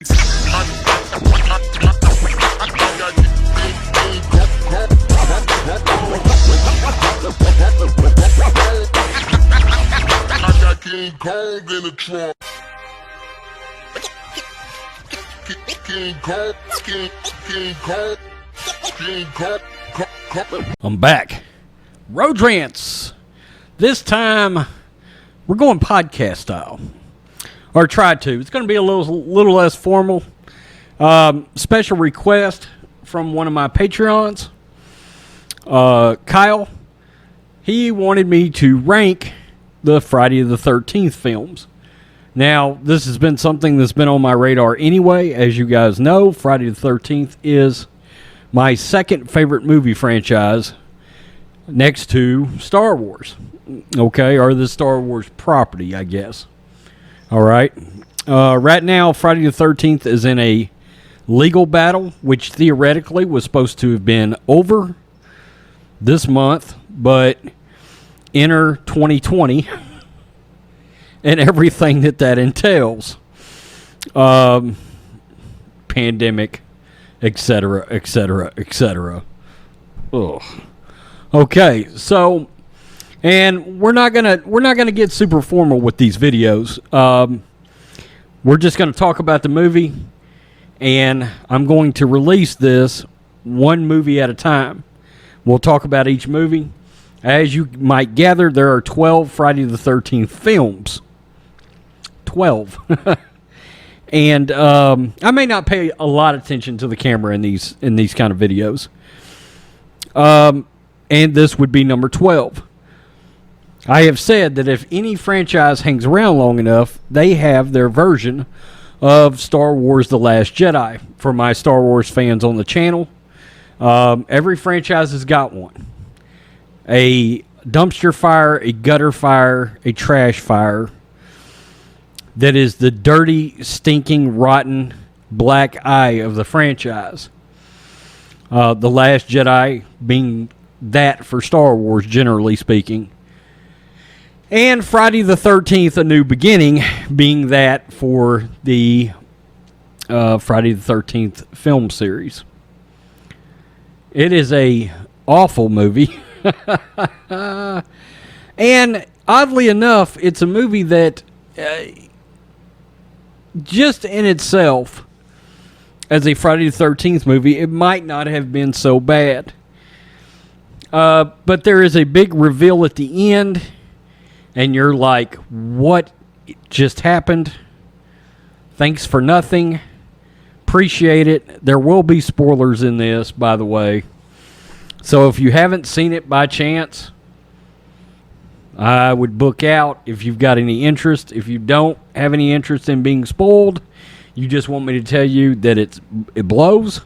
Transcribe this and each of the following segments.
King Kong in the trunk. King Kong. I'm back. Road Rants. This time, we're going podcast style. Or try to. It's going to be a little less formal. Special request from one of my Patreons. Kyle. He wanted me to rank the Friday the 13th films. Now, this has been something that's been on my radar anyway. As you guys know, Friday the 13th is my second favorite movie franchise next to Star Wars. Okay, or the Star Wars property, I guess. All right. Right now, Friday the 13th is in a legal battle, which theoretically was supposed to have been over this month, but enter 2020 and everything that entails. Pandemic, etc., etc., etc. Ugh. Okay, so, and we're not gonna get super formal with these videos. We're just gonna talk about the movie, and I'm going to release this one movie at a time. We'll talk about each movie. As you might gather, there are 12 Friday the 13th films. 12. And I may not pay a lot of attention to the camera in these kind of videos. And this would be number 12. I have said that if any franchise hangs around long enough, they have their version of Star Wars The Last Jedi. For my Star Wars fans on the channel, every franchise has got one. A dumpster fire, a gutter fire, a trash fire that is the dirty, stinking, rotten black eye of the franchise. The Last Jedi being that for Star Wars, generally speaking. And Friday the 13th, A New Beginning, being that for the Friday the 13th film series. It is a awful movie. And oddly enough, it's a movie that just in itself, as a Friday the 13th movie, it might not have been so bad. But there is a big reveal at the end, and you're like, what just happened? Thanks for nothing. Appreciate it. There will be spoilers in this, by the way. So if you haven't seen it by chance, I would book out if you've got any interest. If you don't have any interest in being spoiled, you just want me to tell you that it blows,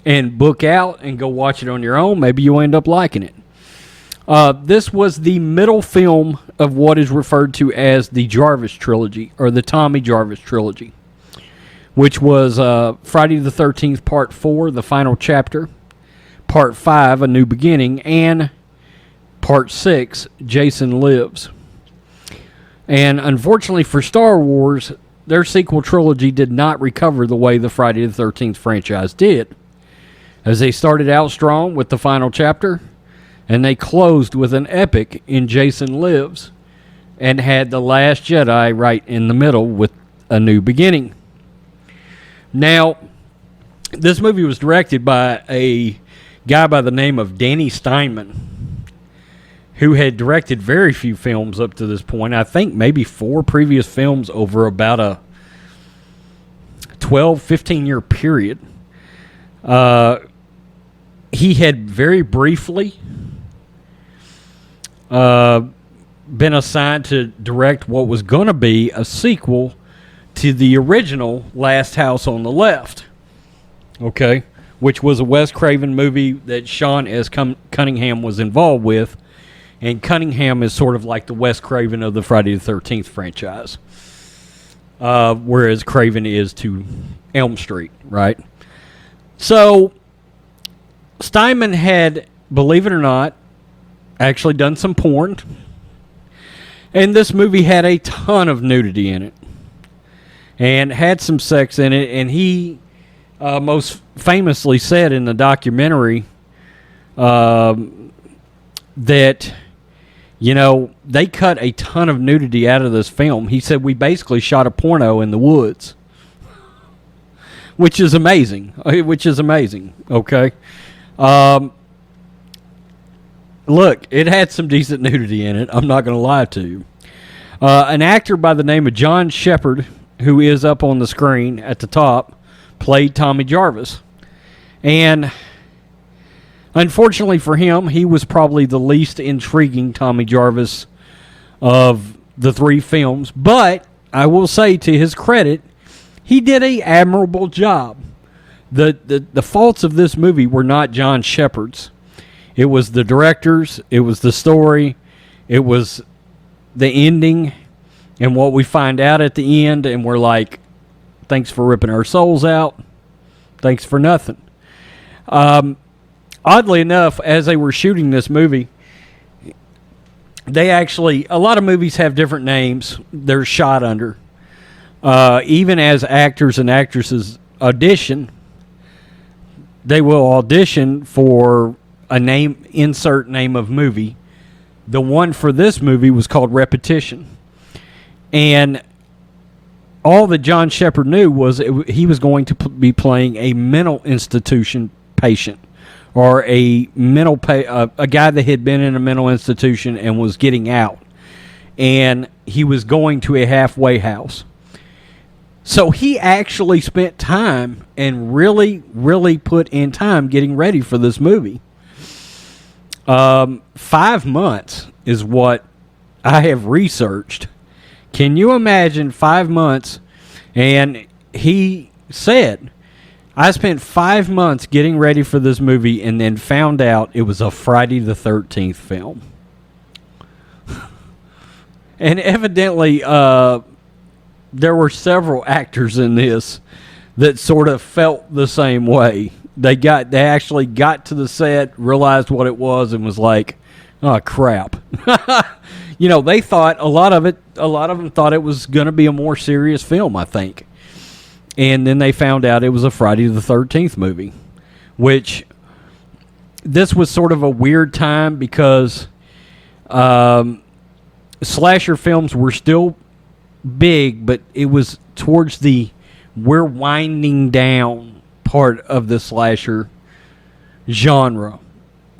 and book out and go watch it on your own. Maybe you'll end up liking it. This was the middle film of what is referred to as the Jarvis trilogy, or the Tommy Jarvis trilogy, which was Friday the 13th Part 4, the final chapter, Part 5, A New Beginning, and Part 6, Jason Lives. And unfortunately for Star Wars, their sequel trilogy did not recover the way the Friday the 13th franchise did, as they started out strong with the final chapter, and they closed with an epic in Jason Lives, and had The Last Jedi right in the middle with A New Beginning. Now, this movie was directed by a guy by the name of Danny Steinman, who had directed very few films up to this point. I think maybe 4 previous films over about a 12, 15-year period. He had very briefly been assigned to direct what was going to be a sequel to the original Last House on the Left, okay, which was a Wes Craven movie that Sean S. Cunningham was involved with, and Cunningham is sort of like the Wes Craven of the Friday the 13th franchise, whereas Craven is to Elm Street, right? So, Steinman had, believe it or not, actually done some porn, and this movie had a ton of nudity in it. and had some sex in it. And he most famously said in the documentary that, you know, they cut a ton of nudity out of this film. He said, we basically shot a porno in the woods, which is amazing. Okay. Look, it had some decent nudity in it. I'm not going to lie to you. An actor by the name of John Shepard, who is up on the screen at the top, played Tommy Jarvis. And unfortunately for him, he was probably the least intriguing Tommy Jarvis of the three films. But I will say, to his credit, he did an admirable job. The faults of this movie were not John Shepard's. It was the director's, it was the story, it was the ending, and what we find out at the end, and we're like, thanks for ripping our souls out. Thanks for nothing. Oddly enough, as they were shooting this movie, they actually, a lot of movies have different names they're shot under. Even as actors and actresses audition, they will audition for a name, insert name of movie. The one for this movie was called Repetition. And all that John Shepard knew was he was going to be playing a mental institution patient, or a a guy that had been in a mental institution and was getting out. And he was going to a halfway house. So he actually spent time and really, really put in time getting ready for this movie. 5 months is what I have researched. Can you imagine 5 months? And he said, I spent 5 months getting ready for this movie and then found out it was a Friday the 13th film. And evidently, there were several actors in this that sort of felt the same way. They actually got to the set, realized what it was, and was like, "Oh crap!" You know, they thought a lot of them thought it was going to be a more serious film, I think, and then they found out it was a Friday the 13th movie, which this was sort of a weird time because slasher films were still big, but it was towards the we're winding down part of the slasher genre.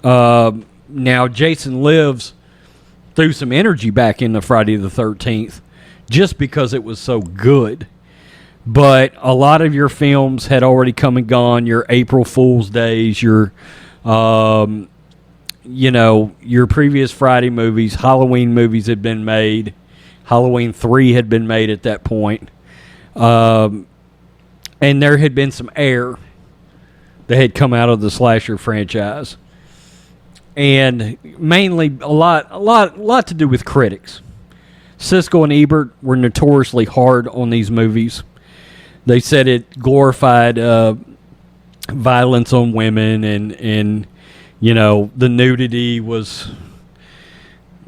Now Jason Lives threw some energy back into Friday the 13th just because it was so good. But a lot of your films had already come and gone. Your April Fool's Days, your your previous Friday movies, Halloween movies had been made. Halloween 3 had been made at that point. And there had been some air that had come out of the slasher franchise. And mainly a lot to do with critics. Siskel and Ebert were notoriously hard on these movies. They said it glorified violence on women, and you know, the nudity was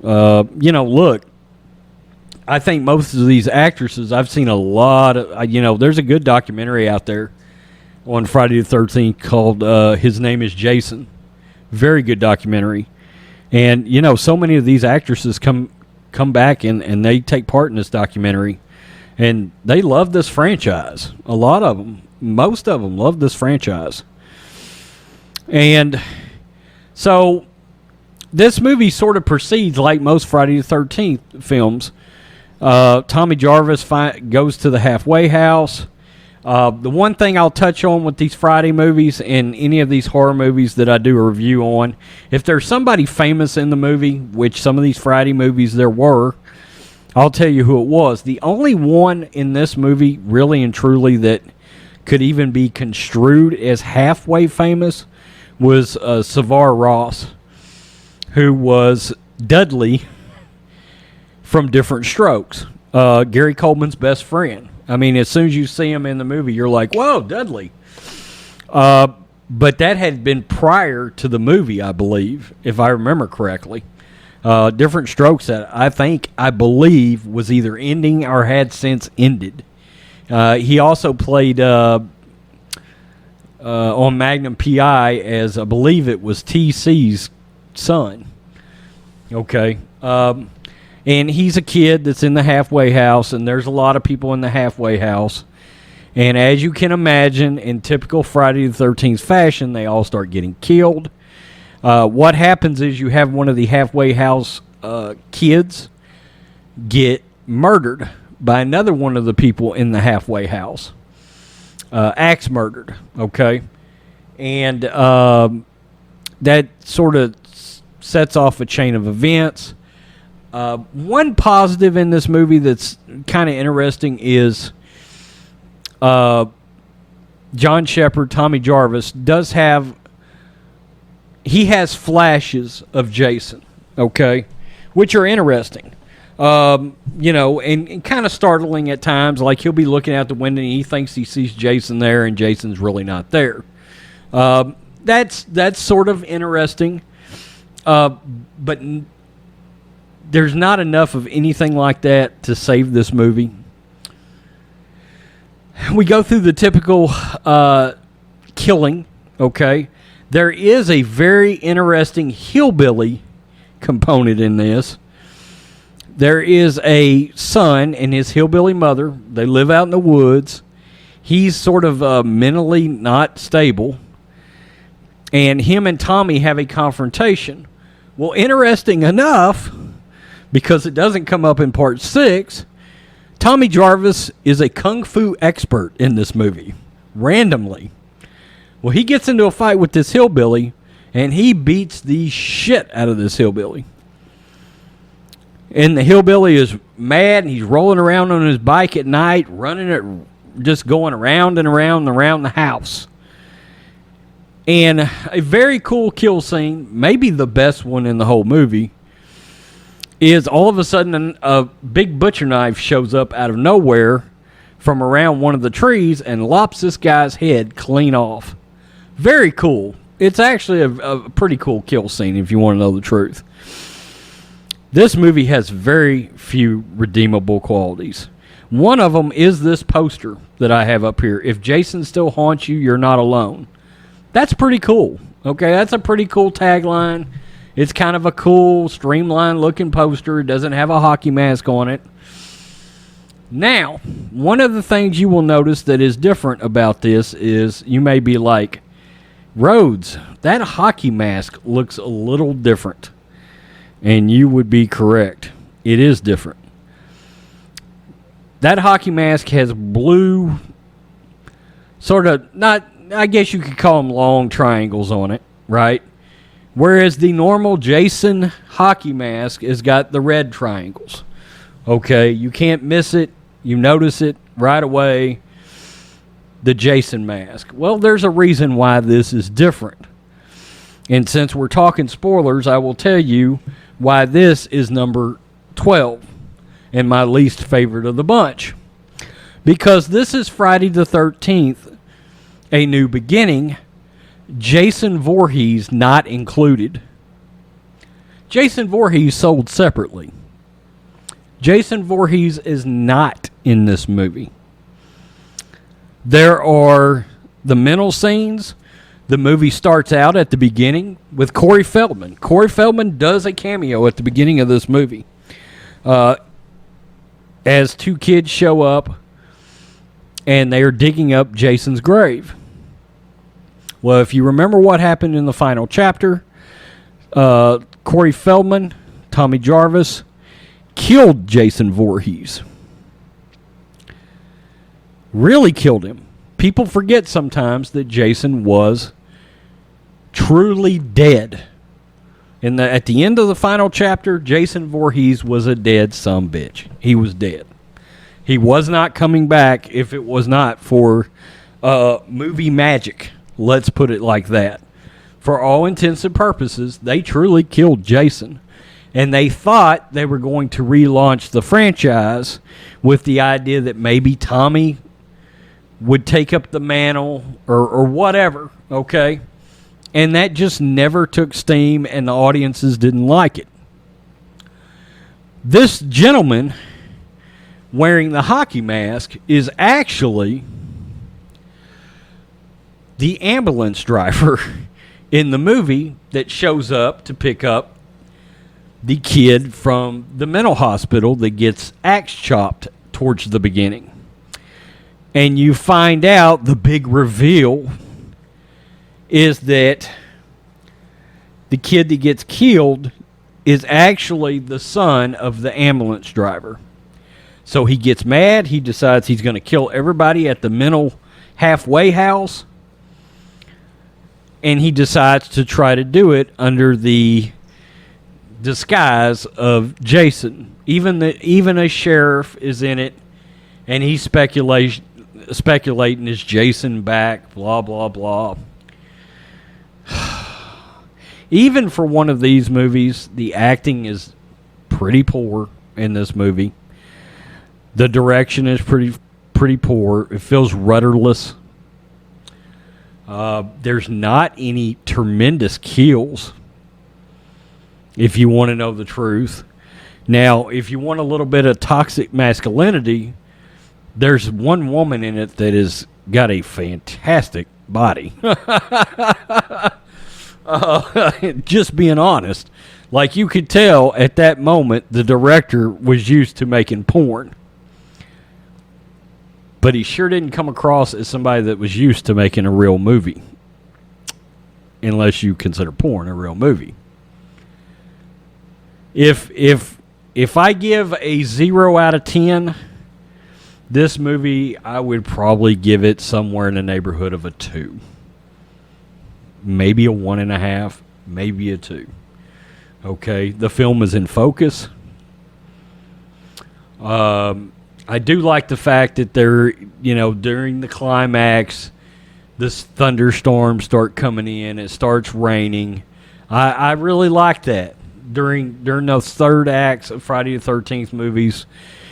look, I think most of these actresses, I've seen a lot of, there's a good documentary out there on Friday the 13th called His Name is Jason. Very good documentary. And, so many of these actresses come back and they take part in this documentary. And they love this franchise. A lot of them, most of them love this franchise. And so this movie sort of proceeds like most Friday the 13th films. Tommy Jarvis goes to the halfway house. The one thing I'll touch on with these Friday movies and any of these horror movies that I do a review on, if there's somebody famous in the movie, which some of these Friday movies there were, I'll tell you who it was. The only one in this movie, really and truly, that could even be construed as halfway famous was Savar Ross, who was Dudley from Different Strokes, Gary Coleman's best friend. I mean, as soon as you see him in the movie, you're like, whoa, Dudley. But that had been prior to the movie, I believe, if I remember correctly. Different Strokes that I believe was either ending or had since ended. He also played on Magnum PI as, I believe it was TC's son. Okay. And he's a kid that's in the halfway house, and there's a lot of people in the halfway house. And as you can imagine, in typical Friday the 13th fashion, they all start getting killed. What happens is you have one of the halfway house kids get murdered by another one of the people in the halfway house. Axe murdered, okay? And that sort of sets off a chain of events. One positive in this movie that's kind of interesting is John Shepherd, Tommy Jarvis, he has flashes of Jason, okay, which are interesting. And kind of startling at times. Like, he'll be looking out the window and he thinks he sees Jason there, and Jason's really not there. That's sort of interesting. But there's not enough of anything like that to save this movie. We go through the typical killing, okay? There is a very interesting hillbilly component in this. There is a son and his hillbilly mother. They live out in the woods. He's sort of mentally not stable. And him and Tommy have a confrontation. Well, interesting enough, because it doesn't come up in part 6, Tommy Jarvis is a kung fu expert in this movie, randomly. Well, he gets into a fight with this hillbilly, and he beats the shit out of this hillbilly. And the hillbilly is mad, and he's rolling around on his bike at night, running it, just going around and around and around the house. And a very cool kill scene, maybe the best one in the whole movie, is all of a sudden a big butcher knife shows up out of nowhere from around one of the trees and lops this guy's head clean off. Very cool. It's actually a pretty cool kill scene, if you want to know the truth. This movie has very few redeemable qualities. One of them is this poster that I have up here. If Jason still haunts you, you're not alone. That's pretty cool. Okay, that's a pretty cool tagline. It's kind of a cool, streamlined looking poster. It doesn't have a hockey mask on it. Now, one of the things you will notice that is different about this is you may be like, Rhodes, that hockey mask looks a little different. And you would be correct. It is different. That hockey mask has blue, sort of, not, I guess you could call them long triangles on it, right? Whereas the normal Jason hockey mask has got the red triangles. Okay, you can't miss it. You notice it right away. The Jason mask. Well, there's a reason why this is different. And since we're talking spoilers, I will tell you why this is number 12 and my least favorite of the bunch. Because this is Friday the 13th, A New Beginning, Jason Voorhees not included. Jason Voorhees sold separately. Jason Voorhees is not in this movie. There are the mental scenes. The movie starts out at the beginning with Corey Feldman. Corey Feldman does a cameo at the beginning of this movie. As two kids show up and they are digging up Jason's grave. Well, if you remember what happened in the final chapter, Corey Feldman, Tommy Jarvis, killed Jason Voorhees. Really killed him. People forget sometimes that Jason was truly dead. At the end of the final chapter, Jason Voorhees was a dead sumbitch. He was dead. He was not coming back if it was not for movie magic. Let's put it like that. For all intents and purposes, they truly killed Jason. And they thought they were going to relaunch the franchise with the idea that maybe Tommy would take up the mantle or whatever, okay? And that just never took steam, and the audiences didn't like it. This gentleman wearing the hockey mask is actually the ambulance driver in the movie that shows up to pick up the kid from the mental hospital that gets axe chopped towards the beginning. And you find out the big reveal is that the kid that gets killed is actually the son of the ambulance driver. So he gets mad. He decides he's going to kill everybody at the mental halfway house. And he decides to try to do it under the disguise of Jason. Even a sheriff is in it, and he's speculating, is Jason back, blah, blah, blah. Even for one of these movies, the acting is pretty poor in this movie. The direction is pretty poor. It feels rudderless. There's not any tremendous kills, if you want to know the truth. Now, if you want a little bit of toxic masculinity, there's one woman in it that has got a fantastic body. Just being honest. Like, you could tell at that moment the director was used to making porn. But he sure didn't come across as somebody that was used to making a real movie. Unless you consider porn a real movie. If I give a 0 out of 10, this movie, I would probably give it somewhere in the neighborhood of a 2. Maybe a 1.5, maybe a 2. Okay, the film is in focus. I do like the fact that during the climax, this thunderstorms start coming in. It starts raining. I really like that. During those third acts of Friday the 13th movies,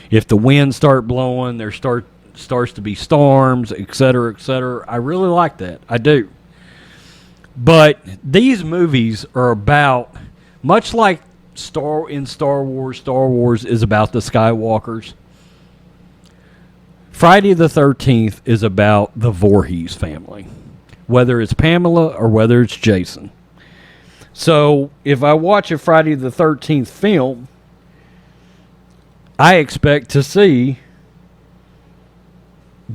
if the winds start blowing, there starts to be storms, etc., etc. I really like that. I do. But these movies are about, much like Star Wars is about the Skywalkers. Friday the 13th is about the Voorhees family, whether it's Pamela or whether it's Jason. So if I watch a Friday the 13th film, I expect to see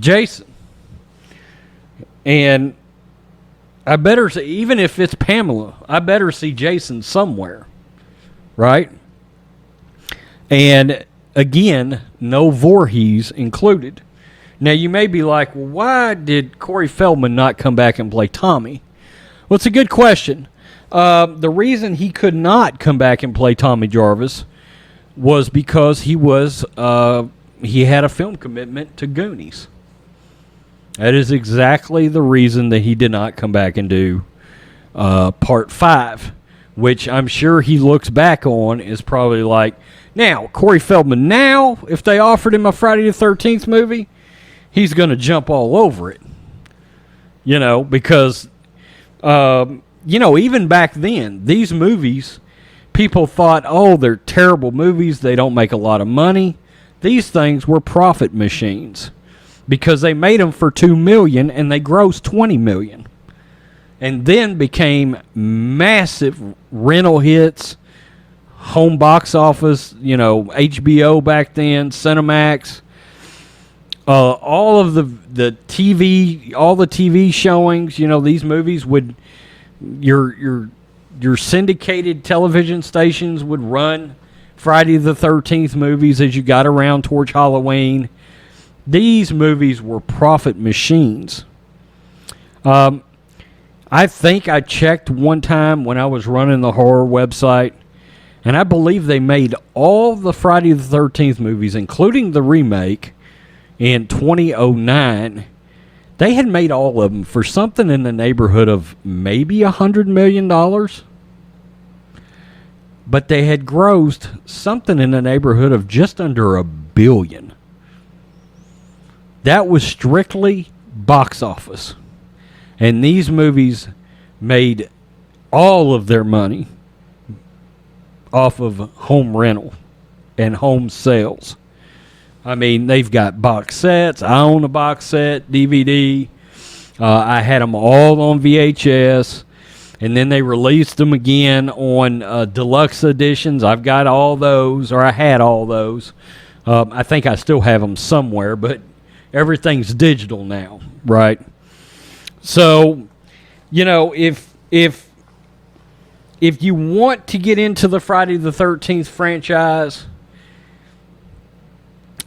Jason. And I better see, even if it's Pamela, I better see Jason somewhere. Right? And again, no Voorhees included. Now, you may be like, well, why did Corey Feldman not come back and play Tommy? Well, it's a good question. The reason he could not come back and play Tommy Jarvis was because he had a film commitment to Goonies. That is exactly the reason that he did not come back and do Part 5, which I'm sure he looks back on is probably like, now, Corey Feldman, now, if they offered him a Friday the 13th movie, he's going to jump all over it. Because, even back then, these movies, people thought, oh, they're terrible movies. They don't make a lot of money. These things were profit machines because they made them for $2 million and they grossed $20 million. And then became massive rental hits, home box office, HBO back then, Cinemax. All of the TV, all the TV showings, these movies would, your syndicated television stations would run Friday the 13th movies as you got around towards Halloween. These movies were profit machines. I think I checked one time when I was running the horror website, and I believe they made all the Friday the 13th movies, including the remake, in 2009. They had made all of them for something in the neighborhood of maybe $100 million. But they had grossed something in the neighborhood of just under $1 billion. That was strictly box office. And these movies made all of their money off of home rental and home sales. I mean, they've got box sets. I own a box set, DVD. I had them all on VHS, and then they released them again on deluxe editions. I've got all those, or I had all those. I think I still have them somewhere, but everything's digital now, right? So, you know, if you want to get into the Friday the 13th franchise,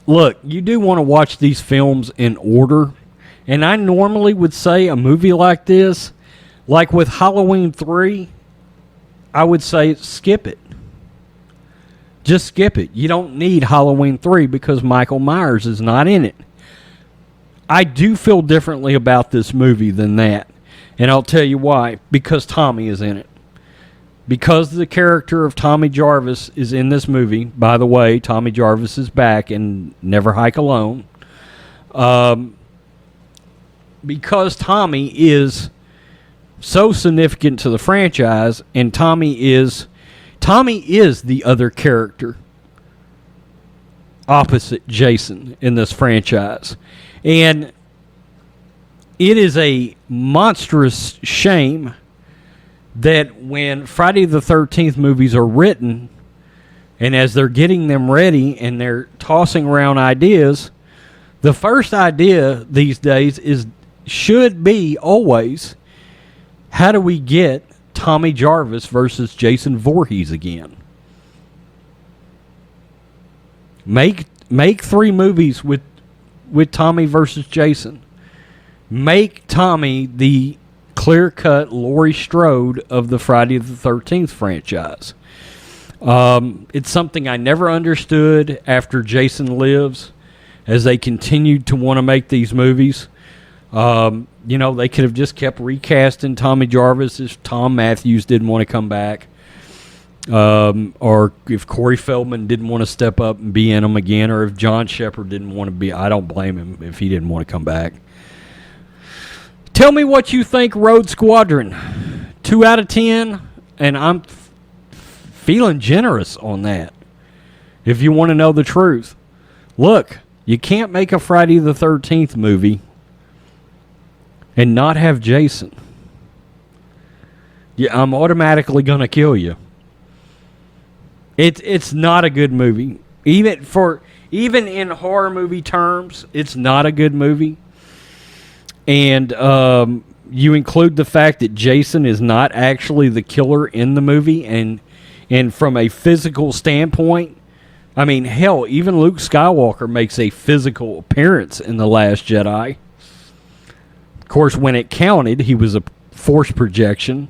look, you do want to watch these films in order. And I normally would say a movie like this, like with Halloween 3, I would say skip it. Just skip it. You don't need Halloween 3 because Michael Myers is not in it. I do feel differently about this movie than that. And I'll tell you why. Because Tommy is in it. Because the character of Tommy Jarvis is in this movie. By the way, Tommy Jarvis is back in Never Hike Alone. Because Tommy is so significant to the franchise, and Tommy is the other character opposite Jason in this franchise. And it is a monstrous shame that when Friday the 13th movies are written, and as they're getting them ready and they're tossing around ideas, the first idea these days should be always, how do we get Tommy Jarvis versus Jason Voorhees again? Make 3 movies with Tommy versus Jason. Make Tommy the clear-cut Laurie Strode of the Friday the 13th franchise. It's something I never understood after Jason Lives, as they continued to want to make these movies. You know, they could have just kept recasting Tommy Jarvis if Tom Matthews didn't want to come back. Or if Corey Feldman didn't want to step up and be in them again, or if John Shepard didn't want to be. I don't blame him if he didn't want to come back. Tell me what you think, Rhodes Squadron. 2 out of 10, and I'm feeling generous on that. If you want to know the truth. Look, you can't make a Friday the 13th movie and not have Jason. Yeah, I'm automatically going to kill you. It's not a good movie. Even in horror movie terms, it's not a good movie. And you include the fact that Jason is not actually the killer in the movie, and from a physical standpoint, I mean, hell, even Luke Skywalker makes a physical appearance in The Last Jedi. Of course, when it counted, he was a force projection.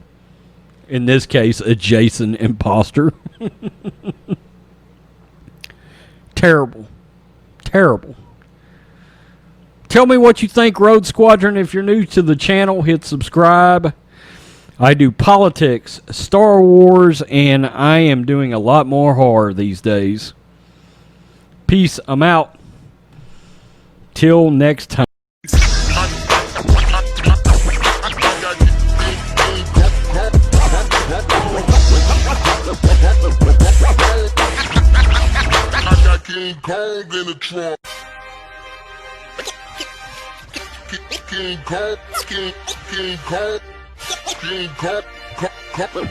In this case, a Jason imposter. Terrible. Terrible. Tell me what you think, Rhodes Squadron. If you're new to the channel, hit subscribe. I do politics, Star Wars, and I am doing a lot more horror these days. Peace. I'm out. Till next time. King Kong in the trunk. King Kong, King Kong, King Kong.